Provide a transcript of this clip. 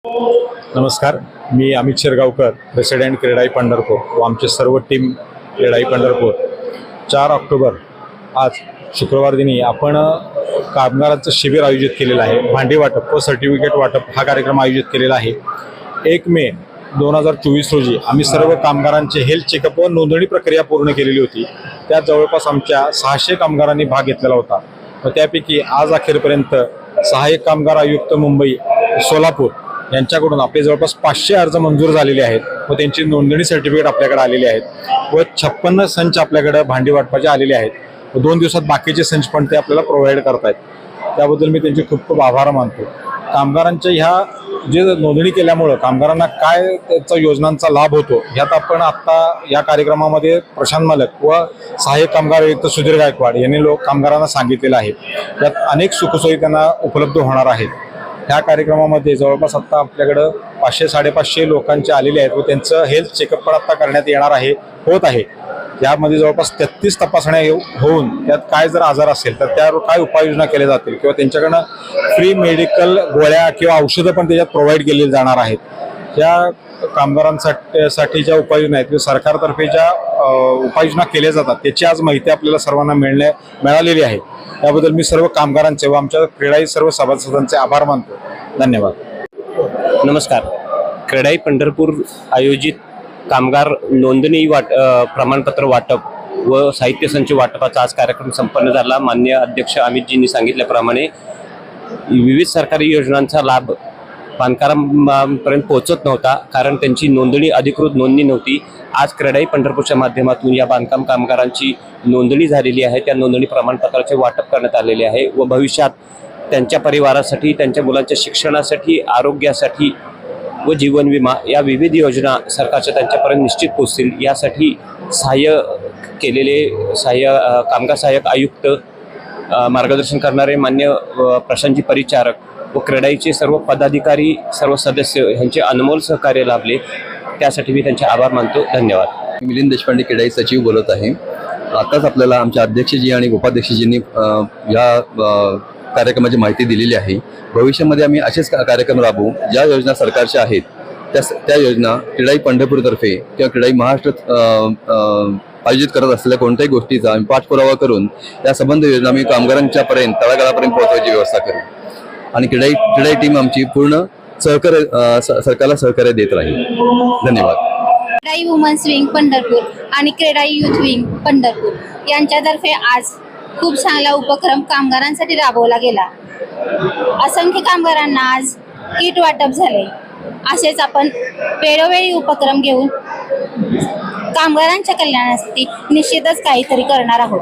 नमस्कार, मी अमित शिरगावकर, प्रेसिडेंट क्रेडाई पंढरपूर व आमचे सर्व टीम क्रेडाई पंढरपूर। 4 ऑक्टोबर आज शुक्रवार दिनी आपण कामगारांचं शिबिर आयोजित केलेलं आहे। भांडी वाटप व सर्टिफिकेट वाटप हा कार्यक्रम आयोजित केलेला आहे। 1 मे 2024 रोजी आम्ही सर्व कामगारांचे हेल्थ चेकअप व नोंदणी प्रक्रिया पूर्ण केलेली होती। त्यात जवळपास आमच्या 600 कामगारांनी भाग घेतलेला होता व त्यापैकी आज अखेरपर्यंत सहाय्यक कामगार आयुक्त मुंबई सोलापूर यांच्याकडून आपले जवळपास 500 अर्ज मंजूर झालेले आहेत व त्यांची नोंदणी सर्टिफिकेट आपल्याकडे आलेले आहेत व 56 संच आपल्याकडे भांडी वाटपाचे आलेले आहेत व 2 दिवसात बाकीचे संच पण ते आपल्याला प्रोव्हाइड करतायत। त्याबद्दल मी त्यांचे खूप खूप आभार मानतो। कामगारांच्या ह्या जे नोंदणी केल्यामुळे कामगारांना काय त्याचा योजनांचा लाभ होतो ह्यात आपण आता या कार्यक्रमामध्ये प्रशांत मालक व सहाय्यक कामगार आयुक्त सुधीर गायकवाड यांनी कामगारांना सांगितलेलं आहे। यात अनेक सुखसोयी त्यांना उपलब्ध होणार आहेत। ह्या कार्यक्रमामध्ये जवळपास आता आपल्याकडं 500-550 लोकांचे आलेले आहेत व त्यांचं हेल्थ चेकअप पण आता करण्यात येणार आहे, होत आहे। यामध्ये जवळपास 33 तपासण्या होऊन त्यात काय जर आजार असेल तर त्यावर काय उपाययोजना केल्या जातील किंवा त्यांच्याकडनं फ्री मेडिकल गोळ्या किंवा औषधं पण त्याच्यात प्रोव्हाइड केली जाणार आहेत। या कामगारांसाठी ज्या उपाययोजना आहेत किंवा सरकारतर्फे ज्या उपाययोजना केल्या जातात त्याची आज माहिती आपल्याला सर्वांना मिळालेली आहे। त्याबद्दल मी सर्व कामगारांचे व आमच्या क्रेडाई सर्व सभासदांचे आभार मानतो। धन्यवाद। नमस्कार, क्रेडाई पंढरपूर आयोजित कामगार नोंदणी प्रमाणपत्र वाटप व साहित्य संच वाटपाचा आज कार्यक्रम संपन्न झाला। माननीय अध्यक्ष अमितजींनी सांगितल्याप्रमाणे विविध सरकारी योजनांचा लाभ बांधकारांपर्यंत पोहोचत नव्हता कारण त्यांची नोंदणी अधिकृत नोंदणी नव्हती। आज क्रेडाई पंढरपूरच्या माध्यमातून या बांधकाम कामगारांची नोंदणी झालेली आहे। त्या नोंदणी प्रमाणपत्राचे वाटप करण्यात आलेले आहे व भविष्यात त्यांच्या परिवारासाठी, त्यांच्या मुलांच्या शिक्षणासाठी, आरोग्यासाठी व जीवन विमा या विविध योजना सरकारच्या त्यांच्यापर्यंत निश्चित पोहोचतील यासाठी कामगार सहाय्यक आयुक्त मार्गदर्शन करणारे मान्य प्रशांतजी परिचारक व क्रेडाईचे सर्व पदाधिकारी, सर्व सदस्य यांचे अनमोल सहकार्य लाभले, त्यासाठी मी त्यांचे आभार मानतो। धन्यवाद। मिलिंद देशपांडे क्रेडाई सचिव बोलत आहे। आताच आपल्याला आमच्या अध्यक्षजी आणि उपाध्यक्षजींनी या कार्यक्रमाची माहिती दिलेली आहे। भविष्यामध्ये आम्ही असेच कार्यक्रम राबवू। ज्या योजना सरकारच्या आहेत त्या योजना क्रेडाई पंढरपूरतर्फे किंवा क्रेडाई महाराष्ट्र आयोजित करत असलेल्या कोणत्याही गोष्टीचा आम्ही पाठपुरावा करून त्या संबंध योजना आम्ही कामगारांच्या तळागाळापर्यंत पोहोचवायची व्यवस्था करू आणि क्रेडाई टीम आमची पूर्ण सरकारला सहकार्य देत राहील। धन्यवाद। क्रेडाई वुमन्स विंग पंढरपूर आणि क्रेडाई यूथ विंग पंढरपूर यांच्यातर्फे आज खूप चांगला उपक्रम कामगारांसाठी राबवला गेला। असंख्य कामगारांना आज किट वाटप झाले। असेच आपण वेळोवेळी उपक्रम घेऊन कामगारांच्या कल्याणासाठी निश्चितच काहीतरी करणार आहोत।